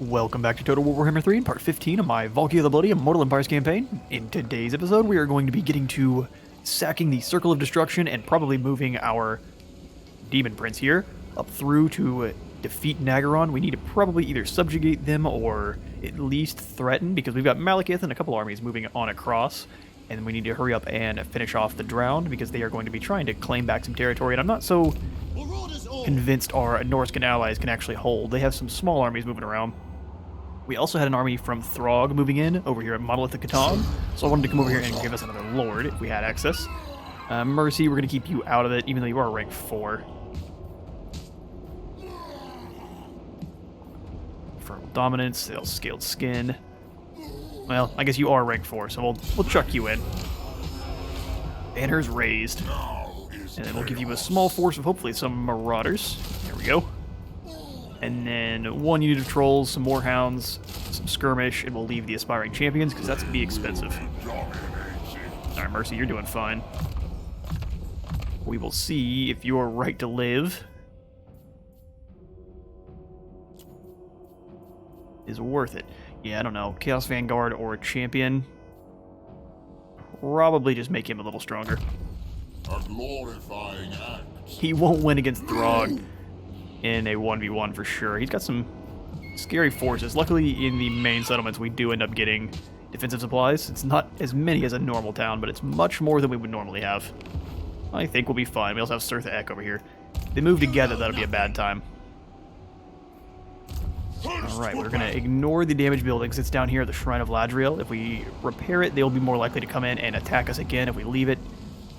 Welcome back to Total War Warhammer 3 in part 15 of my Valkia the Bloody Immortal Empires campaign. In today's episode, we are going to be getting to sacking the Circle of Destruction and probably moving our Demon Prince here up through to defeat Nagaron. We need to probably either subjugate them or at least threaten, because we've got Malekith and a couple armies moving on across, and we need to hurry up and finish off the Drowned, because they are going to be trying to claim back some territory, and I'm not so convinced our Norscan allies can actually hold. They have some small armies moving around. We also had an army from Throg moving in over here at Monolithic Catan, so I wanted to come over here and give us another Lord if we had access. Mercy, we're going to keep you out of it, even though you are rank 4. Infernal Dominance, they'll Scaled Skin. Well, I guess you are rank 4, so we'll chuck you in. Banners raised. And then we'll give you a small force of hopefully some Marauders. There we go. And then 1 unit of Trolls, some Warhounds, some Skirmish, and we'll leave the Aspiring Champions, because that's going to be expensive. Alright, Mercy, you're doing fine. We will see if your right to live is worth it. Yeah, I don't know. Chaos Vanguard or Champion. Probably just make him a little stronger. A glorifying act. He won't win against Throg in a 1v1 for sure. He's got some scary forces. Luckily, in the main settlements, we do end up getting defensive supplies. It's not as many as a normal town, but it's much more than we would normally have. I think we'll be fine. We also have Sirtha Ek over here. If they move together, that'll be a bad time. Alright, we're going to ignore the damaged buildings. It's down here at the Shrine of Ladriel. If we repair it, they'll be more likely to come in and attack us again. If we leave it,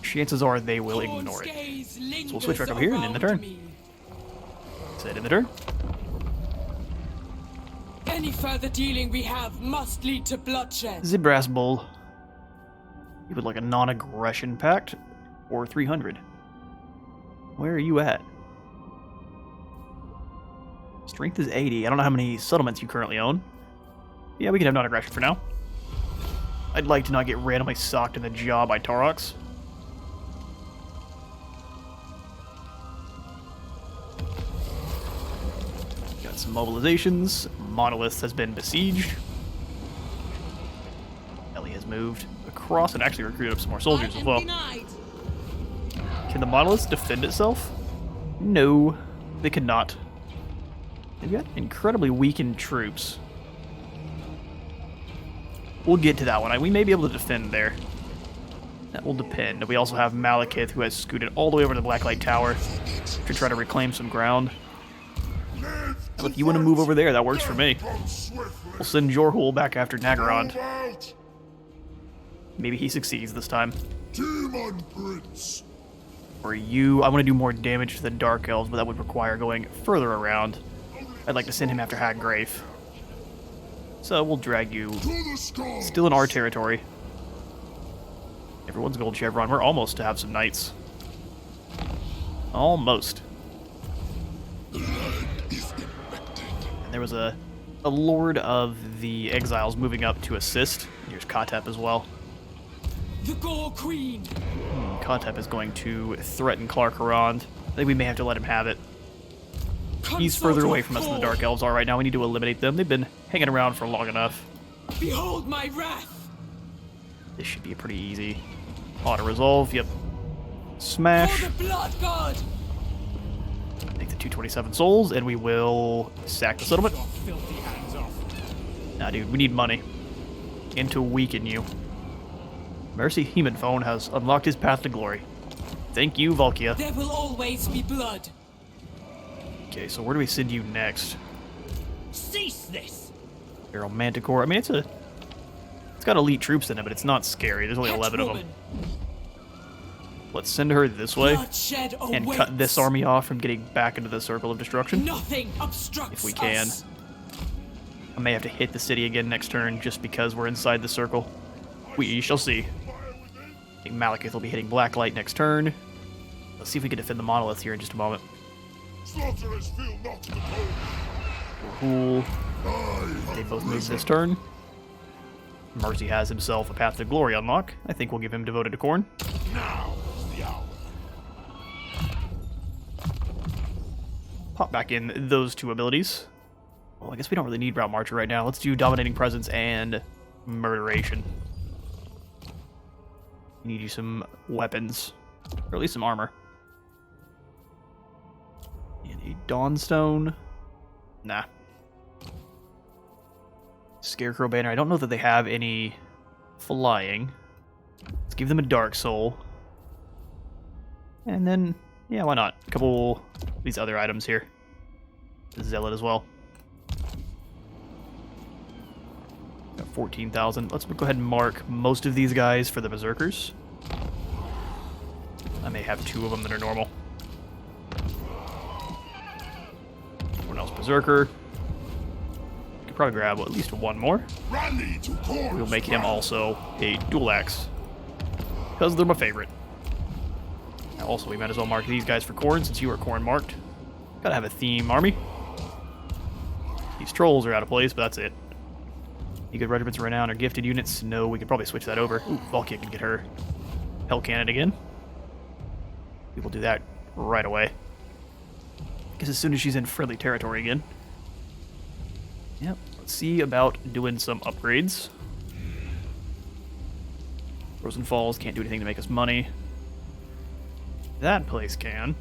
chances are they will ignore it. So we'll switch back over here and end the turn. That's it, in the turn. Any further dealing we have must lead to bloodshed. Zibras Bull. You would like a non-aggression pact or 300. Where are you at? Strength is 80. I don't know how many settlements you currently own. Yeah, we can have non-aggression for now. I'd like to not get randomly socked in the jaw by Taurox. Got some mobilizations. Monolith has been besieged. Ellie has moved across and actually recruited up some more soldiers as well. Can the Monolith defend itself? No, they cannot. They've got incredibly weakened troops. We'll get to that one. We may be able to defend there. That will depend. We also have Malekith, who has scooted all the way over to the Blacklight Tower to try to reclaim some ground. And if you want to move over there, that works for me. We'll send Jorhul back after Nagaron. Maybe he succeeds this time. Demon Prince. For you, I want to do more damage to the Dark Elves, but that would require going further around. I'd like to send him after Haggrave. So we'll drag you still in our territory. Everyone's gold chevron. We're almost to have some knights. Almost. And there was a Lord of the Exiles moving up to assist. Here's Katep as well. The Gore Queen. Katep is going to threaten Clark Arand. I think we may have to let him have it. He's further away from us than the Dark Elves are right now. We need to eliminate them. They've been hanging around for long enough. Behold my wrath. This should be pretty easy. Auto-resolve, yep. Smash. For the blood god. Take the 227 souls, and we will sack the settlement. Nah, dude, we need money. And to weaken you. Mercy Hemonphone has unlocked his path to glory. Thank you, Valkia. There will always be blood. Okay, so where do we send you next? Cease this. Feral Manticore. I mean, it's got elite troops in it, but it's not scary. There's only 11 of them. Let's send her this way and cut this army off from getting back into the Circle of Destruction. Nothing obstructs if we can. us. I may have to hit the city again next turn just because we're inside the circle. We shall see. I think Malekith will be hitting Blacklight next turn. Let's see if we can defend the Monolith here in just a moment. Cool. They both move this turn. Mercy has himself a Path to Glory unlock. I think we'll give him Devoted to Khorne. Now is the hour. Pop back in those two abilities. Well, I guess we don't really need Route Marcher right now. Let's do Dominating Presence and Murderation. Need you some weapons, or at least some armor. And a Dawnstone. Nah. Scarecrow Banner. I don't know that they have any flying. Let's give them a Dark Soul. And then, yeah, why not? A couple of these other items here. Zealot as well. Got 14,000. Let's go ahead and mark most of these guys for the Berserkers. I may have 2 of them that are normal. Everyone else Berserker. Could probably grab at least 1 more. Rally to Khorne. We'll make him also a dual axe. Because they're my favorite. Now also, we might as well mark these guys for Khorne since you are Khorne marked. Gotta have a theme army. These trolls are out of place, but that's it. Any good regiments of renown or gifted units? No, we could probably switch that over. Ooh, Valkia can get her Hell Cannon again. We will do that right away. Because as soon as she's in friendly territory again. Yep, let's see about doing some upgrades. Frozen Falls can't do anything to make us money. That place can.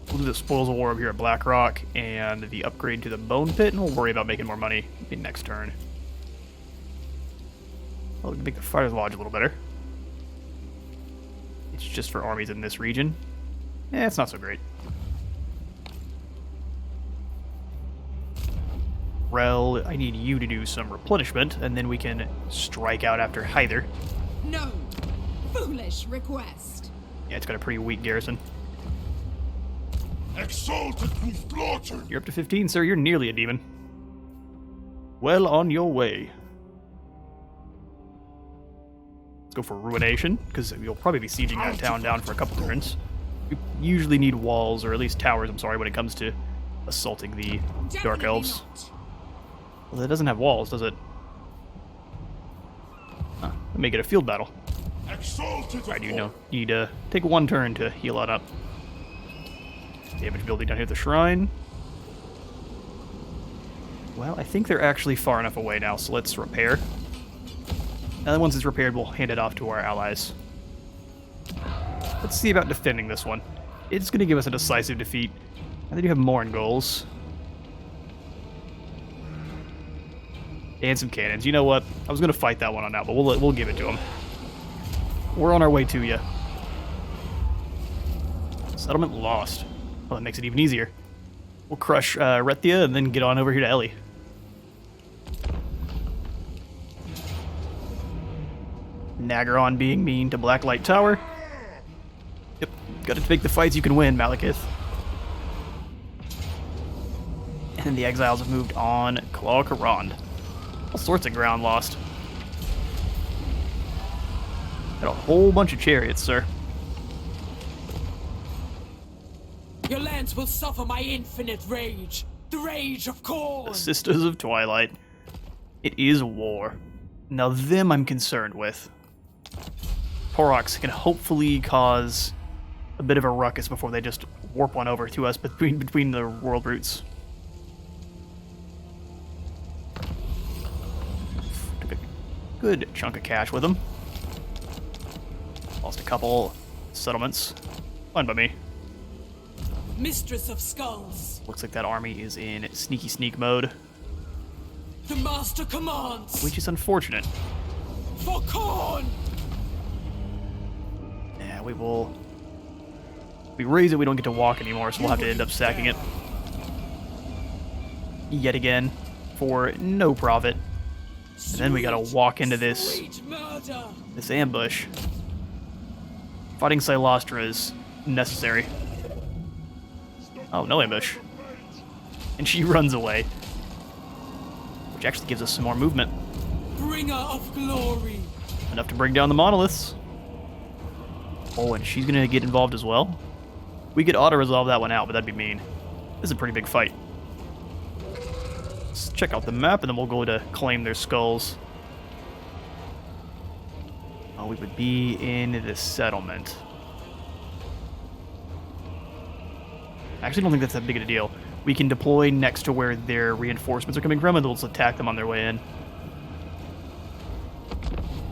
We'll do the Spoils of War up here at Blackrock and the upgrade to the Bone Pit, and we'll worry about making more money in next turn. Well, we can make the Fire's Lodge a little better. It's just for armies in this region. Eh, it's not so great. Rel, I need you to do some replenishment, and then we can strike out after Hyther. No. Foolish request. Yeah, it's got a pretty weak garrison. Exalted Slaughtered. You're up to 15, sir. You're nearly a demon. Well on your way. Let's go for Ruination, because you'll probably be sieging that town down for a couple turns. We usually need walls, or at least towers, I'm sorry, when it comes to assaulting the Dark Elves. Well, it doesn't have walls, does it? Huh, make it a field battle. I do need to take 1 turn to heal on up. Damage building down here at the shrine. Well, I think they're actually far enough away now, so let's repair. And then once it's repaired, we'll hand it off to our allies. Let's see about defending this one. It's going to give us a decisive defeat. And then you have Morn goals. And some cannons. You know what? I was going to fight that one on out, but we'll give it to him. We're on our way to you. Settlement lost. Well, that makes it even easier. We'll crush Rethia and then get on over here to Ellie. Nagaron being mean to Blacklight Tower. Yep, gotta pick the fights you can win, Malekith. And then the Exiles have moved on. Claw Karand. All sorts of ground lost. Got a whole bunch of chariots, sir. Your lands will suffer my infinite rage. The rage of Khorne. The Sisters of Twilight. It is war. Now them I'm concerned with. Porrox can hopefully cause a bit of a ruckus before they just warp one over to us between the world routes. Took a good chunk of cash with them. Lost a couple settlements. Fine by me. Mistress of Skulls. Looks like that army is in sneaky sneak mode, The master commands. which is unfortunate. For Khorne. Yeah, we will. If we raise it, we don't get to walk anymore, so we'll have to end up sacking it. Yet again, for no profit. And then we gotta walk into this Sweet murder. ambush. Fighting Silostra is necessary. Oh, no ambush. And she runs away. Which actually gives us some more movement. Bringer of glory. Enough to bring down the monoliths. Oh, and she's gonna get involved as well. We could auto-resolve that one out, but that'd be mean. This is a pretty big fight. Let's check out the map, and then we'll go to claim their skulls. Oh, we would be in the settlement. I actually don't think that's that big of a deal. we can deploy next to where their reinforcements are coming from, and they'll just attack them on their way in.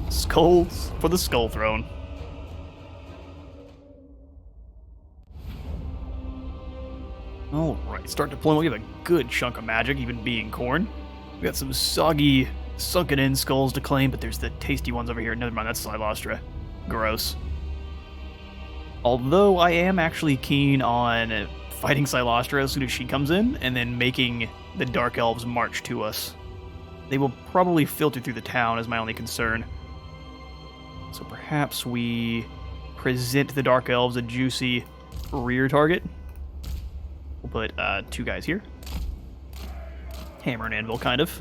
Skulls for the Skull Throne. Alright, start deployment. We have a good chunk of magic, even being Khorne. We got some soggy, sunken-in skulls to claim, but there's the tasty ones over here. Never mind, that's Silastra. Gross. Although I am actually keen on fighting Silastra as soon as she comes in, and then making the Dark Elves march to us. They will probably filter through the town, is my only concern. So perhaps we present the Dark Elves a juicy rear target. We'll put 2 guys here. Hammer and anvil, kind of.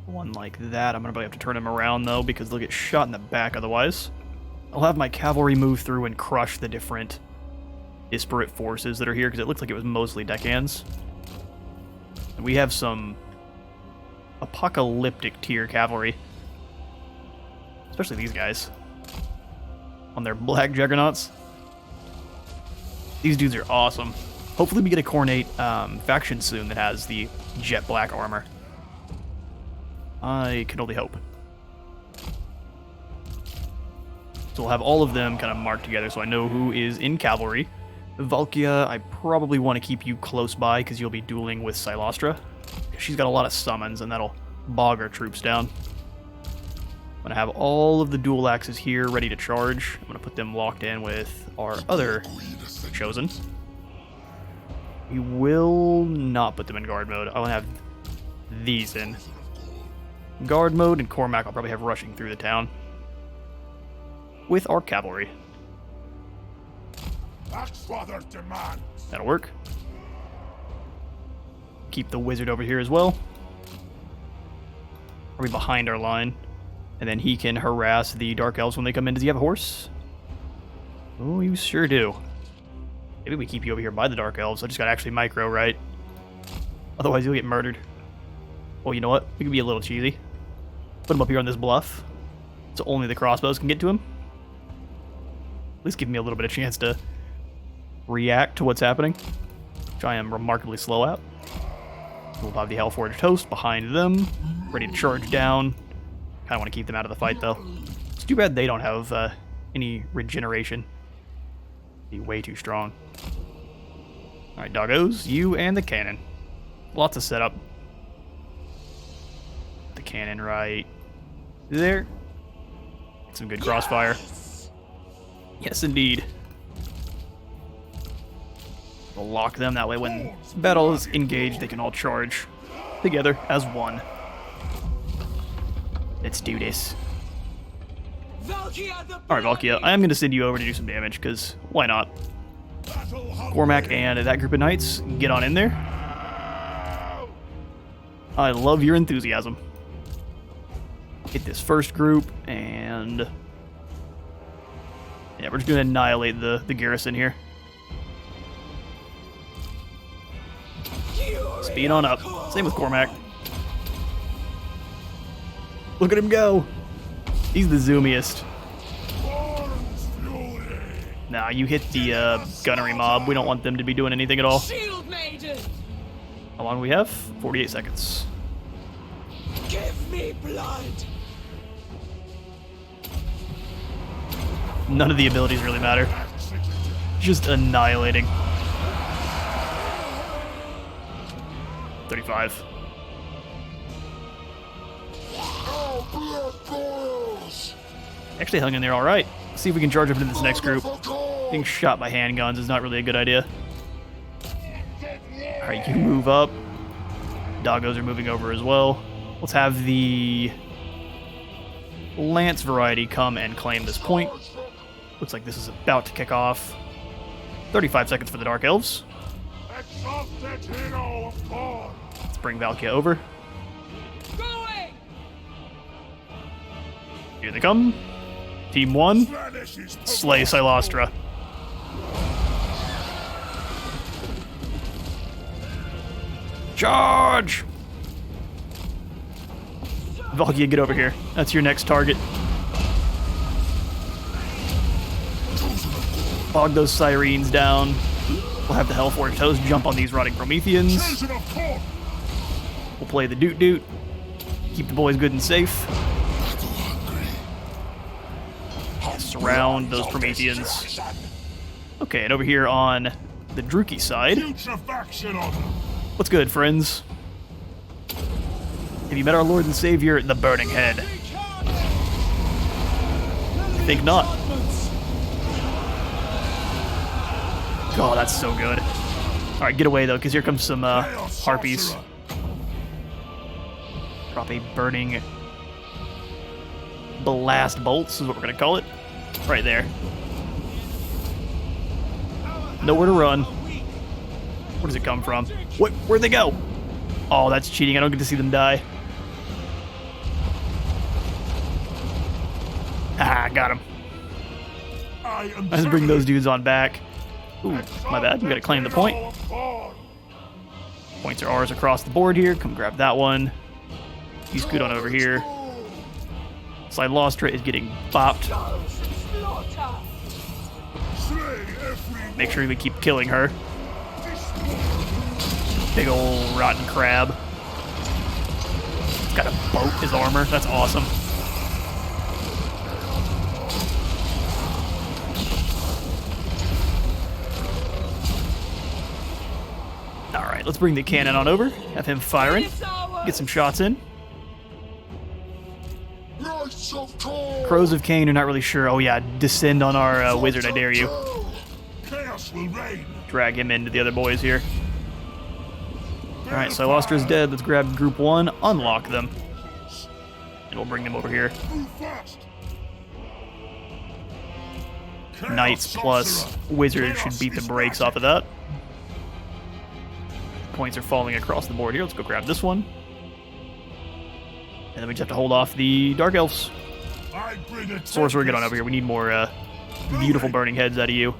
One like that. I'm going to probably have to turn him around, though, because they'll get shot in the back otherwise. I'll have my cavalry move through and crush the different disparate forces that are here, because it looks like it was mostly deckhands. And we have some apocalyptic tier cavalry. Especially these guys. On their black juggernauts. These dudes are awesome. Hopefully we get a Khorne faction soon that has the jet black armor. I can only hope. So we'll have all of them kind of marked together so I know who is in cavalry. Valkia, I probably want to keep you close by because you'll be dueling with Silastra. She's got a lot of summons and that'll bog our troops down. I'm going to have all of the dual axes here ready to charge. I'm going to put them locked in with our other chosen. We will not put them in guard mode. I'll have these in guard mode, and Cormac I'll probably have rushing through the town with our cavalry. Axfather's demands. That'll work. Keep the wizard over here as well. Are we behind our line? And then he can harass the Dark Elves when they come in. Does he have a horse? Oh, you sure do. Maybe we keep you over here by the Dark Elves. I just got actually micro, right? Otherwise you'll get murdered. Well, you know what? We can be a little cheesy. Put him up here on this bluff, so only the crossbows can get to him. At least give me a little bit of chance to react to what's happening, which I am remarkably slow at. We'll have the Hellforged host behind them, ready to charge down. Kind of want to keep them out of the fight, though. It's too bad they don't have any regeneration. Be way too strong. Alright, doggos, you and the cannon. Lots of setup. The cannon right there. Get some good crossfire. Yes, indeed. We'll lock them, that way when battle is engaged, they can all charge together as one. Let's do this. Alright, Valkia, I am going to send you over to do some damage, because why not? Cormac and that group of knights, get on in there. I love your enthusiasm. Hit this first group, and yeah, we're just going to annihilate the garrison here. Speed on up. Same with Cormac. Look at him go. He's the zoomiest. Nah, you hit the gunnery mob. We don't want them to be doing anything at all. Shield maiden. How long do we have? 48 seconds. Give me blood. None of the abilities really matter. Just annihilating. 35. Actually hung in there alright. See if we can charge up into this next group. Being shot by handguns is not really a good idea. Alright, you move up. Doggos are moving over as well. Let's have the Lance variety come and claim this point. Looks like this is about to kick off. 35 seconds for the Dark Elves. Let's bring Valkia over. Here they come. Team 1. Slay Silastra. Charge! Valkia, get over here. That's your next target. Bog those sirens down. We'll have the Hellforged host jump on these rotting Prometheans. Children of Khorne! We'll play the doot doot. Keep the boys good and safe. Surround those Prometheans. Okay, and over here on the Druki side. Putrefaction of them! What's good, friends? Have you met our Lord and Savior, the Burning Head? I think not. Oh, that's so good. Alright, get away though, because here comes some harpies. Drop a burning blast bolts is what we're gonna call it. Right there. Nowhere to run. Where does it come from? Where'd they go? Oh, that's cheating. I don't get to see them die. Ah, got him. Let's bring those dudes on back. Ooh, my bad. We gotta claim the point. Points are ours across the board here. Come grab that one. You scoot on over here. Slylostra is getting bopped. Make sure we keep killing her. Big ol' rotten crab. It's got a boat as armor. That's awesome. Alright, let's bring the cannon on over. Have him firing. Get some shots in. Crows of Cain are not really sure. Oh yeah, descend on our wizard, I dare you. Chaos will reign. Drag him into the other boys here. Alright, so Sylostra's dead. Let's grab group 1, unlock them. And we'll bring them over here. Move fast. Knights plus wizard should beat the brakes off of that. Points are falling across the board here. Let's go grab this one. And then we just have to hold off the Dark Elves. Sorcerer, get on over here. We need more beautiful burning heads out of you.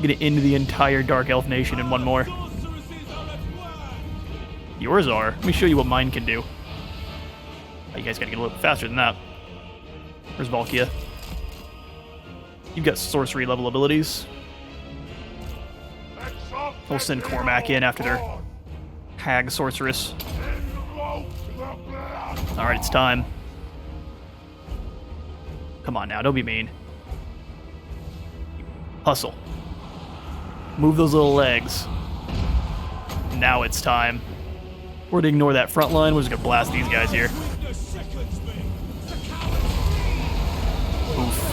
Get it into the entire Dark Elf nation and one more. Yours are. Let me show you what mine can do. Oh, you guys gotta get a little bit faster than that. Where's Valkia? You've got sorcery level abilities. We'll send Cormac in after their hag sorceress. Alright, it's time. Come on now, don't be mean. Hustle. Move those little legs. Now it's time. We're gonna ignore that front line. We're just gonna blast these guys here. Oof.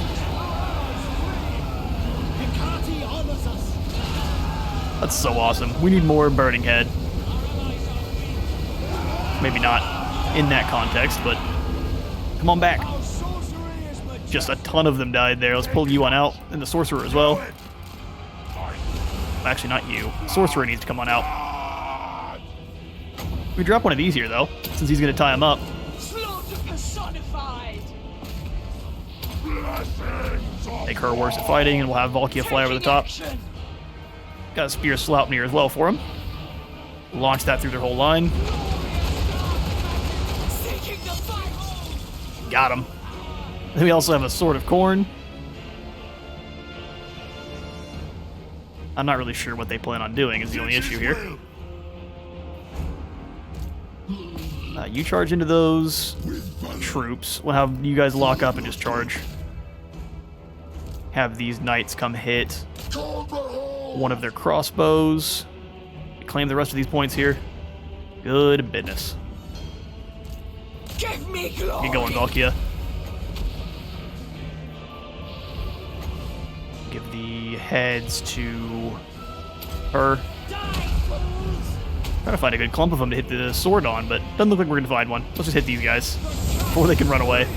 That's so awesome. We need more Burning Head. Maybe not in that context, but come on back. Just a ton of them died there. Let's pull you on out, and the Sorcerer as well. Actually, not you. Sorcerer needs to come on out. We drop one of these here, though, since he's going to tie him up. Make her worse at fighting, and we'll have Valkia fly over the top. Got a Spear Sleipnir as well for him. Launch that through their whole line. Got him. Then we also have a Sword of Khorne. I'm not really sure what they plan on doing is the only issue here. You charge into those troops. We'll have you guys lock up and just charge. Have these knights come hit one of their crossbows. Claim the rest of these points here. Good business. Give me glory. Get going, Valkia. Give the heads to her. Trying to find a good clump of them to hit the sword on, but doesn't look like we're gonna find one. Let's just hit these guys before they can run away.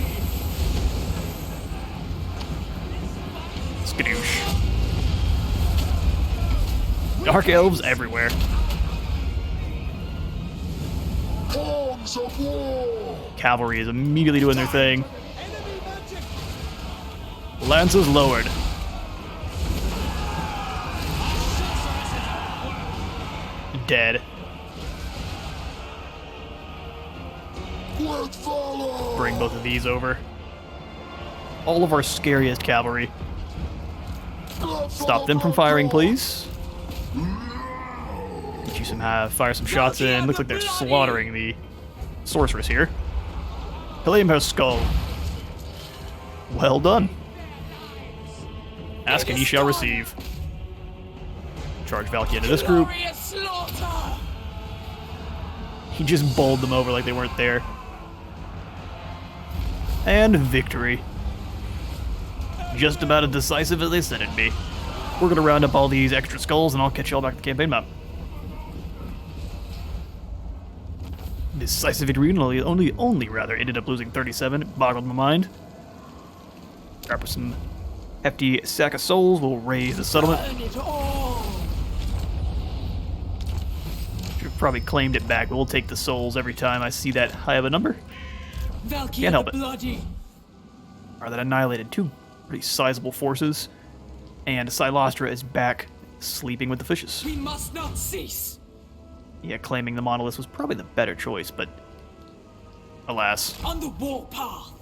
Skadoosh. Dark Elves everywhere. Cavalry is immediately doing their thing. Lances lowered. Dead. Bring both of these over. All of our scariest cavalry. Stop them from firing, please. fire some shots in. Looks like they're slaughtering the sorceress here. Claim her skull. Well done. Ask and ye shall receive. Charge Valkia into this group. He just bowled them over like they weren't there. And victory. Just about as decisive as they said it'd be. We're gonna round up all these extra skulls and I'll catch y'all back at the campaign map. Decisive victory only rather ended up losing 37. It boggled my mind. Grab some hefty sack of souls. We'll raise the settlement. Should have probably claimed it back, but we'll take the souls every time I see that high of a number. Valkia Can't help it. Bloody. That annihilated two pretty sizable forces. And Silostra is back sleeping with the fishes. We must not cease. Yeah, claiming the monolith was probably the better choice, but alas. On the warpath.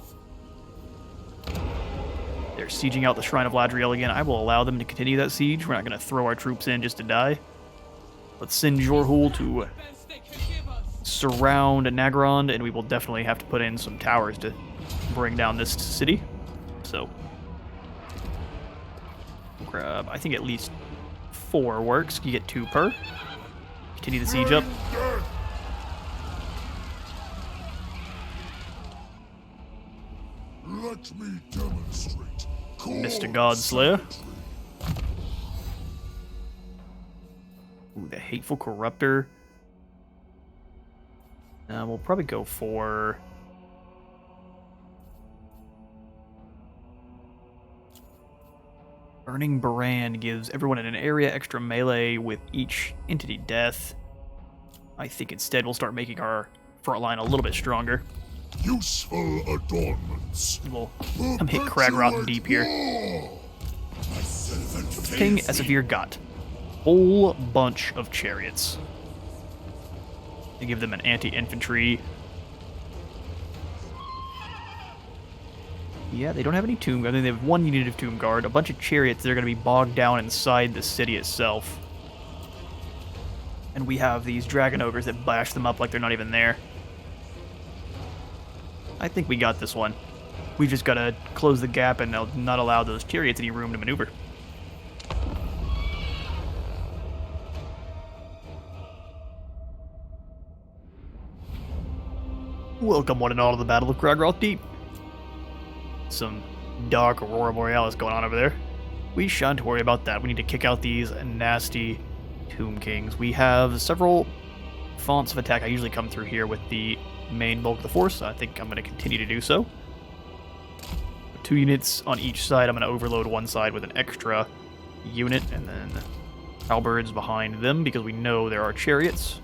They're sieging out the Shrine of Ladriel again. I will allow them to continue that siege. We're not going to throw our troops in just to die. Let's send Jorhul to Best they can give us. surround Nagrand, and we will definitely have to put in some towers to bring down this city. So, grab, I think at least 4 works. You get 2 per. Continue the siege up. Let me demonstrate. Mr. Godslayer. Ooh, the Hateful Corruptor. We'll probably go for... Burning Brand gives everyone in an area extra melee with each entity death. I think instead we'll start making our front line a little bit stronger. Useful adornments. We'll come hit Kragrot deep here. King Esavir got a whole bunch of chariots. They give them an anti-infantry. Yeah, they don't have any tomb guard. They have 1 unit of tomb guard, a bunch of chariots that are going to be bogged down inside the city itself. And we have these dragon ogres that bash them up like they're not even there. I think we got this one. We just got to close the gap and not allow those chariots any room to maneuver. Welcome one and all to the Battle of Kragroth Deep. Some dark Aurora Borealis going on over there. We shan't worry about that. We need to kick out these nasty Tomb Kings. We have several fonts of attack. I usually come through here with the main bulk of the force. I think I'm going to continue to do so. 2 units on each side. I'm going to overload one side with an extra unit, and then halberds behind them because we know there are chariots.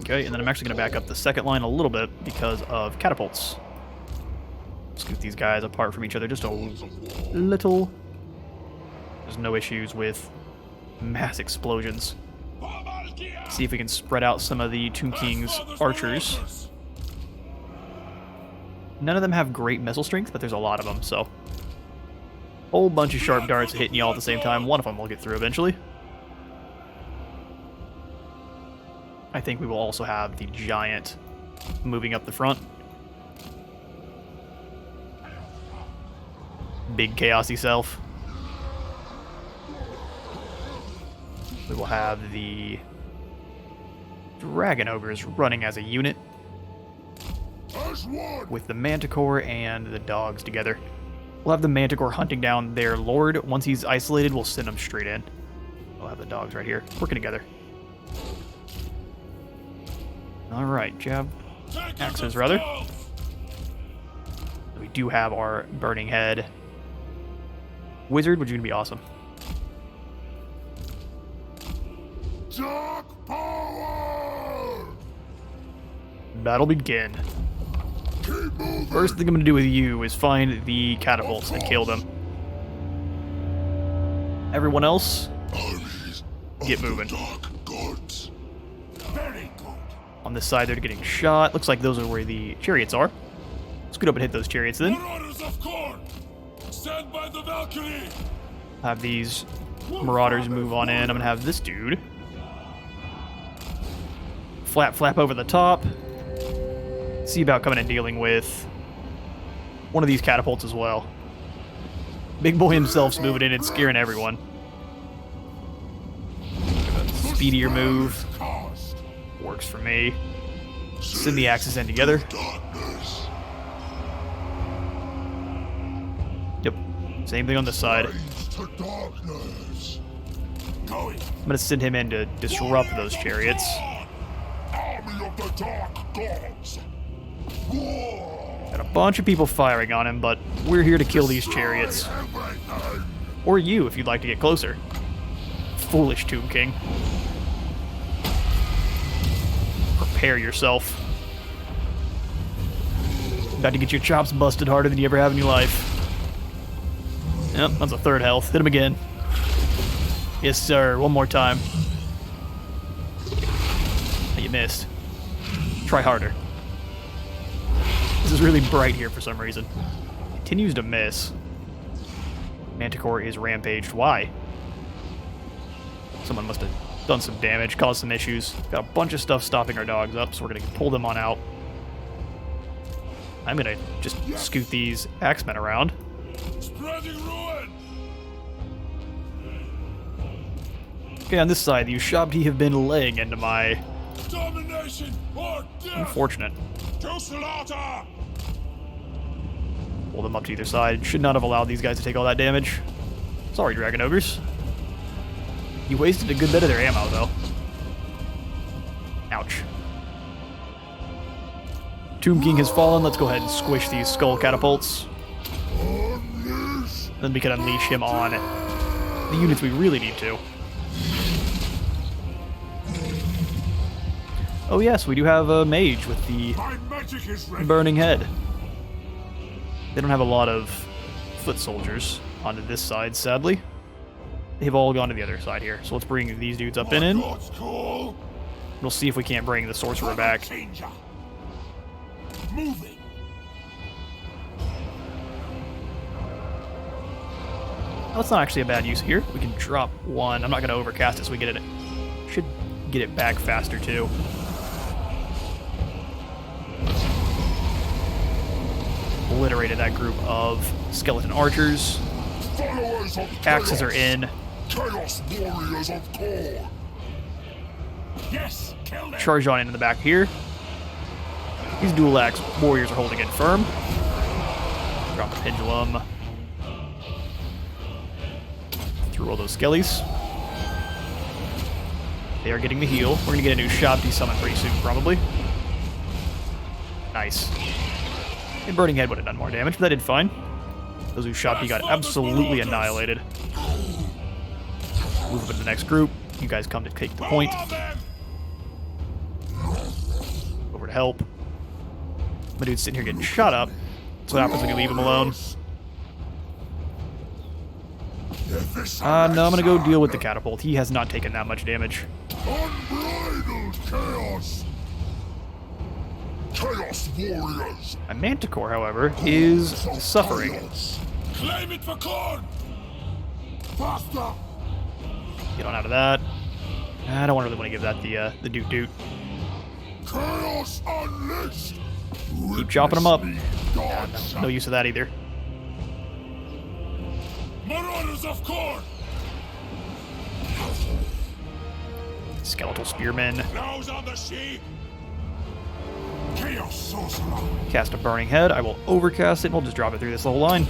Okay, and then I'm actually going to back up the second line a little bit because of catapults. Scoot these guys apart from each other just a little. There's no issues with mass explosions. See if we can spread out some of the Tomb King's archers. None of them have great missile strength, but there's a lot of them, so... Whole bunch of sharp darts hitting y'all at the same time. One of them will get through eventually. I think we will also have the giant moving up the front. Big chaosy self. We will have the dragon ogres running as a unit with the manticore and the dogs together. We'll have the manticore hunting down their lord. Once he's isolated, we'll send him straight in. We'll have the dogs right here working together. Alright, jab. Axes, rather. We do have our burning head. Wizard, which is going to be awesome. Dark power! Battle begin. Keep moving. First thing I'm going to do with you is find the catapults and kill them. Everyone else, Armies get of the moving. Dark gods. Very good. On this side, they're getting shot. Looks like those are where the chariots are. Scoot up and hit those chariots then. Marauders of Khorne, stand by the Valkyrie. Have these Marauders move on in. I'm gonna have this dude flap over the top. See about coming and dealing with one of these catapults as well. Big boy himself's moving in and scaring everyone. Speedier move. Works for me. Send the axes in together. Yep. Same thing on this side. I'm gonna send him in to disrupt those chariots. Got a bunch of people firing on him, but we're here to kill these chariots. Or you, if you'd like to get closer. Foolish Tomb King. Prepare yourself. About to get your chops busted harder than you ever have in your life. Yep, that's a third health. Hit him again. Yes, sir. One more time. You missed. Try harder. This is really bright here for some reason. Continues to miss. Manticore is rampaged. Why? Someone must have done some damage, caused some issues. Got a bunch of stuff stopping our dogs up, so we're going to pull them on out. I'm going to just scoot these axemen around. Spreading ruin. Okay, on this side, the Ushabti have been laying into my... Domination or death. Unfortunate. To slaughter. Pull them up to either side. Should not have allowed these guys to take all that damage. Sorry, Dragon Ogres. You wasted a good bit of their ammo, though. Ouch. Tomb King has fallen. Let's go ahead and squish these skull catapults. Then we can unleash him on the units we really need to. Oh yes, we do have a mage with the My magic is ready. burning head. They don't have a lot of foot soldiers onto this side, sadly. They've all gone to the other side here. So let's bring these dudes up and in. God's call. We'll see if we can't bring the sorcerer back. Danger. Moving. That's not actually a bad use here. We can drop one. I'm not going to overcast it so we get it. Should get it back faster too. Obliterated that group of skeleton archers. Followers of Axes chaos. are in. Chaos warriors of Khorne. Yes, kill them. Charge on into the back here. These dual axe warriors are holding it firm. Drop the pendulum. Through all those skellies. They are getting the heal. We're going to get a new Ushabti summon pretty soon, probably. Nice. A Burning Head would have done more damage, but that did fine. Those Ushabti got absolutely annihilated. Move up into the next group. You guys come to take the point. Over to help. My dude's sitting here getting shot up. That's what happens when you leave him alone. No, I'm gonna go deal with the catapult. He has not taken that much damage. Unbridled chaos. Chaos warriors. My Manticore, however, is suffering. Claim it for Khorne. Faster. Get on out of that. I don't really want to give that the doot-doot. Chaos unleashed. Keep chopping them up. Gods. No use of that either. Marauders of Khorne. Skeletal spearmen. Nose on the sheep. Chaos sorcerer. Cast a Burning Head. I will overcast it and we'll just drop it through this little line.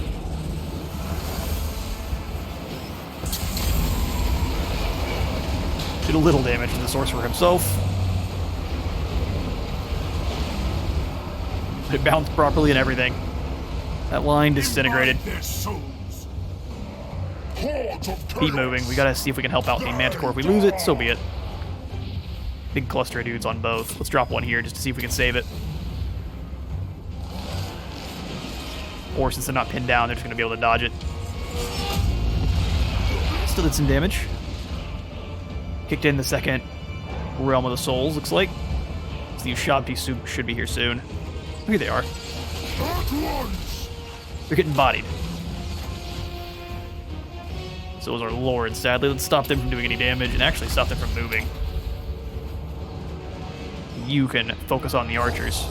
Did a little damage to the sorcerer himself. But it bounced properly and everything. That line disintegrated. Divide their souls. Hordes of Keep chaos. moving. We gotta see if we can help out the Manticore. If we lose it, so be it. Big cluster of dudes on both. Let's drop one here just to see if we can save it. Or since they're not pinned down, they're just gonna be able to dodge it. Still did some damage. Kicked in the second Realm of the Souls, looks like. So the Ushabti should be here soon. Here they are. At once. They're getting bodied. So is our Lord, sadly. Let's stop them from doing any damage and actually stop them from moving. You can focus on the archers.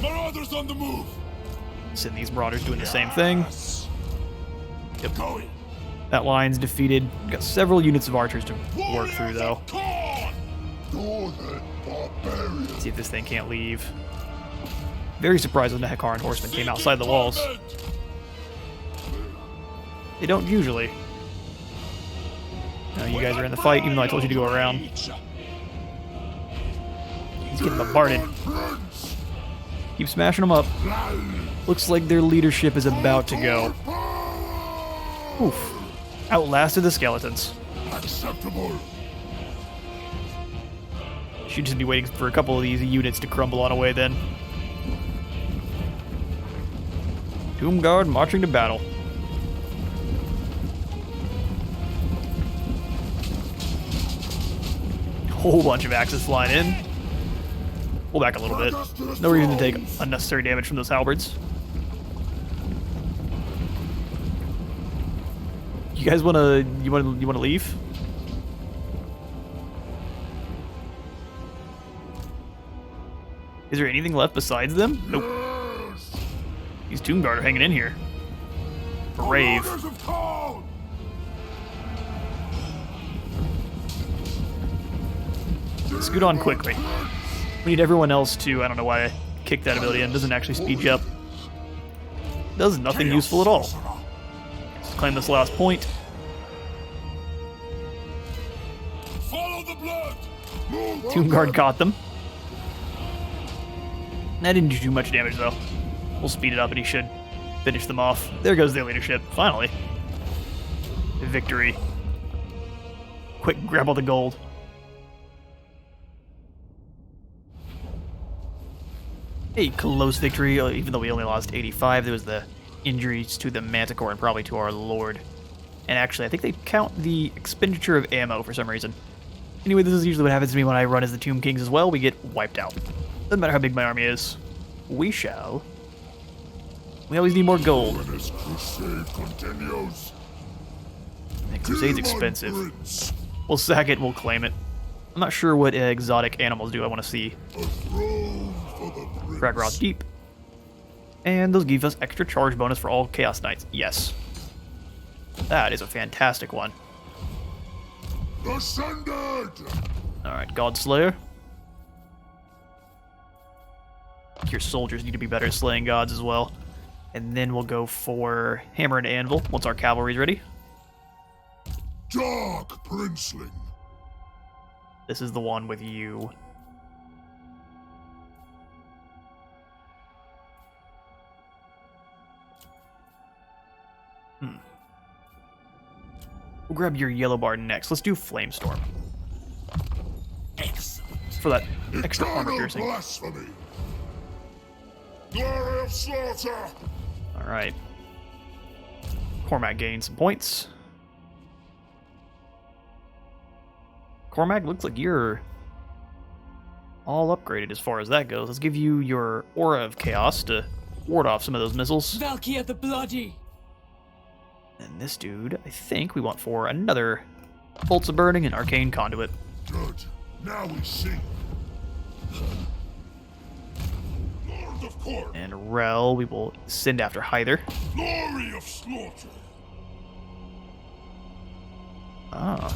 Marauders on the move. Send these marauders doing the same thing. Yep. Going. That line's defeated. We've got several units of archers to work through, though. Khorne! Northern barbarians. See if this thing can't leave. Very surprised when the Khorne horsemen came outside the walls. They don't usually. No, you guys are in the fight, even though I told you to go around. He's getting bombarded. Keep smashing them up. Looks like their leadership is about to go. Oof. Outlasted the skeletons. Acceptable. Should just be waiting for a couple of these units to crumble on away then. Tomb Guard marching to battle. Whole bunch of axes flying in. Pull back a little bit. No reason to take unnecessary damage from those halberds. You guys wanna leave? Is there anything left besides them? Nope. These Tomb Guard are hanging in here. Brave. Marauders of Khorne! Scoot on quickly. We need everyone else to, I don't know why I kicked that ability in, doesn't actually speed you up. Does nothing useful at all. Let's claim this last point. Follow the blood! Move Tomb Guard caught them. That didn't do too much damage though. We'll speed it up and he should finish them off. There goes their leadership, finally. Victory. Quick, grab all the gold. A close victory, even though we only lost 85. There was the injuries to the Manticore and probably to our Lord. And actually, I think they count the expenditure of ammo for some reason. Anyway, this is usually what happens to me when I run as the Tomb Kings as well. We get wiped out. Doesn't matter how big my army is. We shall. We always need more gold. This crusade continues. That crusade's expensive. We'll sack it, we'll claim it. I'm not sure what exotic animals do I want to see. A throne for the prince. Kragroth Deep. And those give us extra charge bonus for all Chaos Knights. Yes. That is a fantastic one. Ascended! Alright, Godslayer. Your soldiers need to be better at slaying gods as well. And then we'll go for Hammer and Anvil once our cavalry's ready. Dark Princeling. This is the one with you. We'll grab your yellow bar next. Let's do Flamestorm. Excellent. For that extra armor Eternal piercing. blasphemy. Glory of slaughter. Alright. Cormac gained some points. Cormac, looks like you're all upgraded as far as that goes. Let's give you your Aura of Chaos to ward off some of those missiles. Valkia the Bloody. And this dude, I think we want for another Bolts of Burning and Arcane Conduit. Good. Now we see. Lord of Khorne. And Rel, we will send after Hyther. Glory of slaughter. Ah.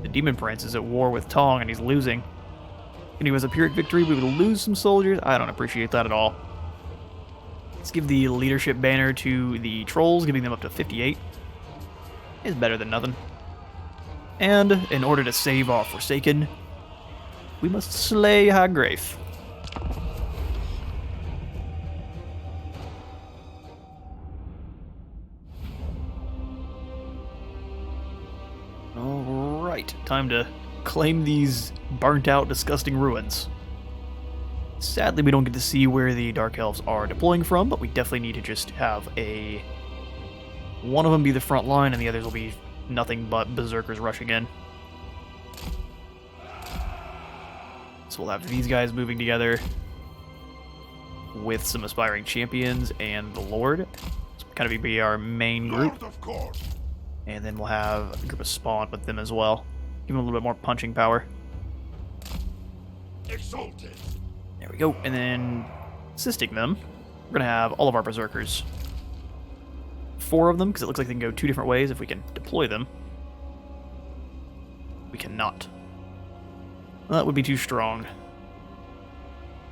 The Demon Prince is at war with Tong and he's losing. And he was a Pyrrhic victory, we would lose some soldiers. I don't appreciate that at all. Let's give the leadership banner to the trolls, giving them up to 58. Is better than nothing. And in order to save our Forsaken, we must slay Hagrafe. Alright, time to claim these burnt out, disgusting ruins. Sadly, we don't get to see where the Dark Elves are deploying from, but we definitely need to just have one of them be the front line and the others will be nothing but berserkers rushing in. So we'll have these guys moving together with some aspiring champions and the Lord. Let's kind of be our main group. Lord of Khorne. And then we'll have a group of spawn with them as well. Give them a little bit more punching power. Exalted. There we go. And then assisting them, we're going to have all of our berserkers. 4 of them, because it looks like they can go 2 different ways if we can deploy them. We cannot. Well, that would be too strong.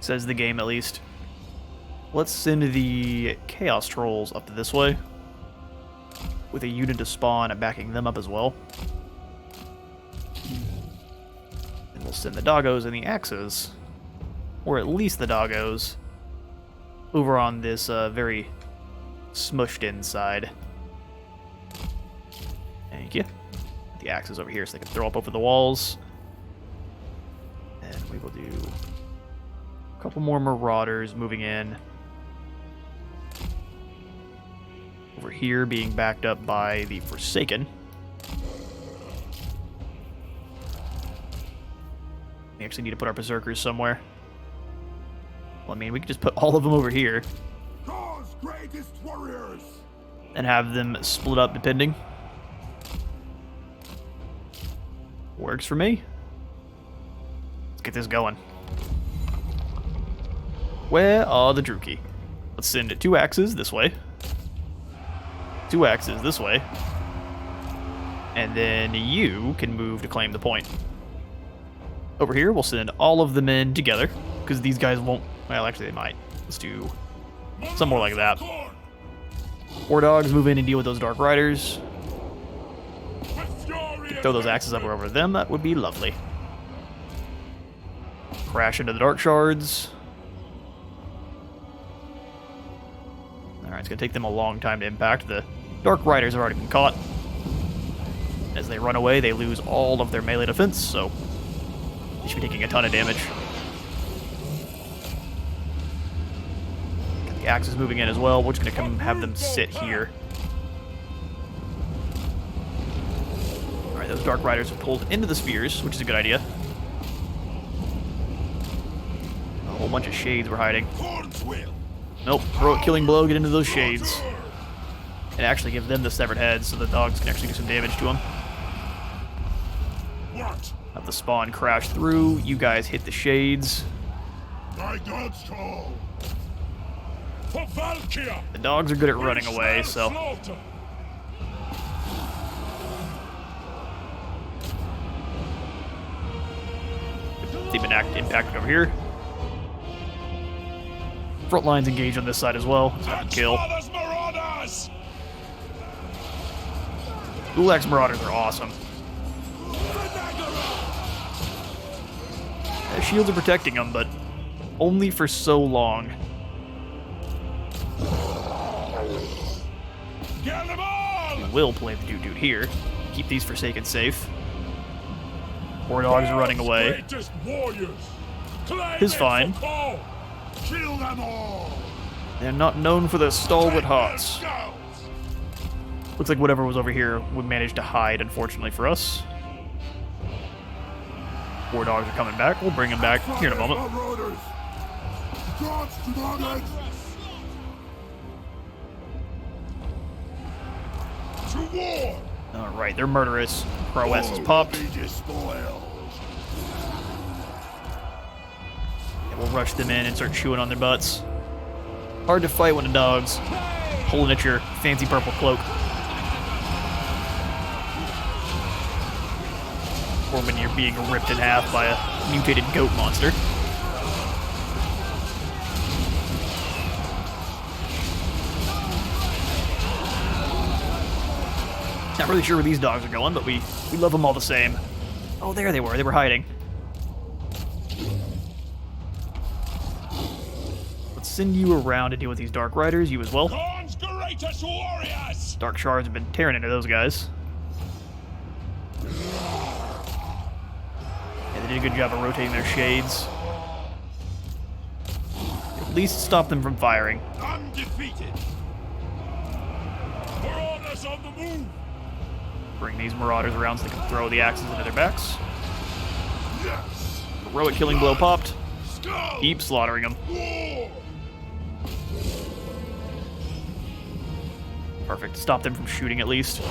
Says the game, at least. Let's send the Chaos Trolls up this way, with a unit to spawn backing them up as well. And we'll send the doggos and the axes, or at least the doggos, over on this very smushed in side. Thank you. The axes over here so they can throw up over the walls. And we will do a couple more marauders moving in. Over here being backed up by the Forsaken. We actually need to put our berserkers somewhere. Well, I mean, we could just put all of them over here Khorne's greatest warriors. and have them split up depending. Works for me. Let's get this going. Where are the Druki? Let's send 2 axes this way. 2 axes this way. And then you can move to claim the point. Over here, we'll send all of them in together, because these guys won't... Well, actually, they might. Let's do something more like that. War dogs move in and deal with those Dark Riders. Throw those axes up over them, that would be lovely. Crash into the Dark Shards. Alright, it's going to take them a long time to impact. The Dark Riders have already been caught. As they run away, they lose all of their melee defense, so they should be taking a ton of damage. Got the axes moving in as well. We're just going to come have them sit here. Alright, those Dark Riders are pulled into the spheres, which is a good idea. A whole bunch of shades were hiding. Khorne's will. Nope, throw a killing blow, get into those shades. And actually give them the severed heads so the dogs can actually do some damage to them. What? Have the spawn crash through, you guys hit the shades. Thy gods call. For Valkia. The dogs are good at running away, so Slaughter. they've been impacted over here. Front lines engaged on this side as well. It's not a kill. Father's marauders. Gulag's Marauders are awesome. The shields are protecting them, but only for so long. Get them all. We will play the dude here. Keep these Forsaken safe. War dogs are running away. Greatest warriors. Claim His it fine. for Khorne. Kill them all. They're not known for their stalwart hearts. Scouts. Looks like whatever was over here would manage to hide, unfortunately for us. War dogs are coming back. We'll bring them back here in a moment. Marauders. Gods to not end. To war. Alright, they're murderous. Prowess is popped. Be despoiled. And we'll rush them in and start chewing on their butts. Hard to fight when the dog's pulling at your fancy purple cloak. Or when you're being ripped in half by a mutated goat monster. Not really sure where these dogs are going, but we love them all the same. Oh, there they were. They were hiding. Let's send you around to deal with these Dark Riders. You as well. Khorne's greatest warriors. Dark Shards have been tearing into those guys. Yeah, they did a good job of rotating their shades. At least stop them from firing. Undefeated. Marauders on the move. Bring these Marauders around so they can throw the axes into their backs. Yes. Heroic killing blow popped. Skull. Keep slaughtering them. War. Perfect. Stop them from shooting at least.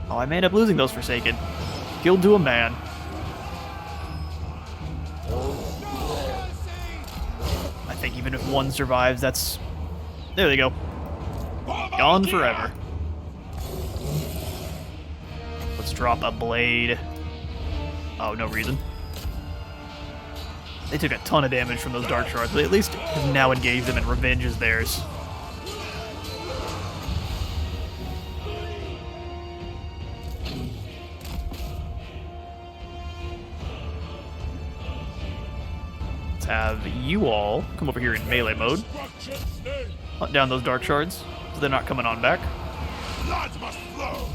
Oh, I may end up losing those Forsaken. Killed to a man. I think even if one survives, that's... There they go. Gone forever. Let's drop a blade. Oh, no reason. They took a ton of damage from those dark shards, but at least have now engaged them and revenge is theirs. Let's have you all come over here in melee mode. Hunt down those dark shards, so they're not coming on back. Blood must flow.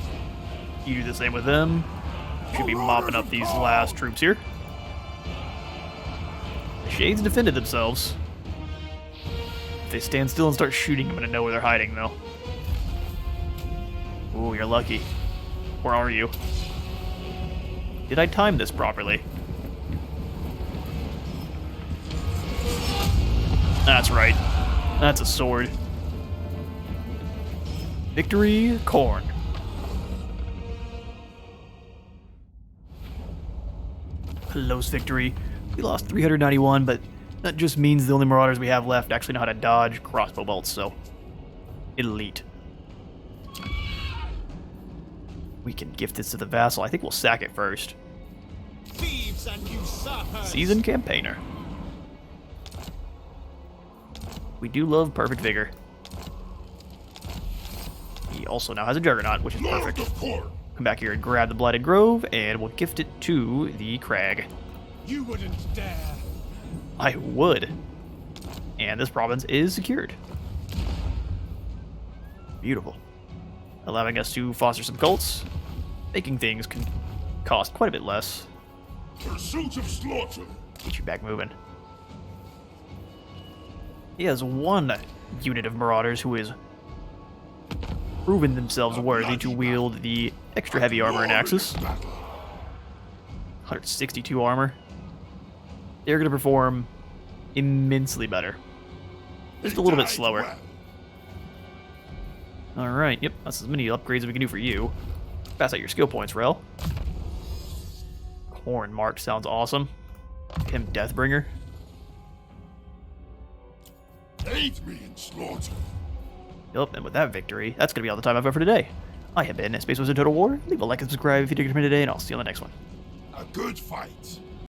You do the same with them. Should be mopping up these last troops here. The Shades defended themselves. If they stand still and start shooting, I'm gonna know where they're hiding, though. Ooh, you're lucky. Where are you? Did I time this properly? That's right. That's a sword. Victory, Khorne. Close victory. We lost 391, but that just means the only Marauders we have left actually know how to dodge crossbow bolts, so... elite. We can gift this to the vassal. I think we'll sack it first. Thieves and usurpers. Seasoned campaigner. We do love Perfect Vigor. He also now has a Juggernaut, which is perfect. Lord of Khorne. Come back here and grab the Blighted Grove, and we'll gift it to the Crag. You wouldn't dare. I would. And this province is secured. Beautiful. Allowing us to foster some cults, making things can cost quite a bit less. Pursuit of slaughter. Get you back moving. He has one unit of Marauders who is proven themselves worthy to wield the extra heavy armor and axes. 162 armor. They're going to perform immensely better. Just a little bit slower. Alright, yep, that's as many upgrades as we can do for you. Pass out your skill points, Rel. Khorne Mark sounds awesome. Him Deathbringer. Aid me in slaughter. Yep, and with that victory, that's going to be all the time I've got for today. I have been Space Wizard Total War. Leave a like and subscribe if you did it for me today, and I'll see you on the next one. A good fight.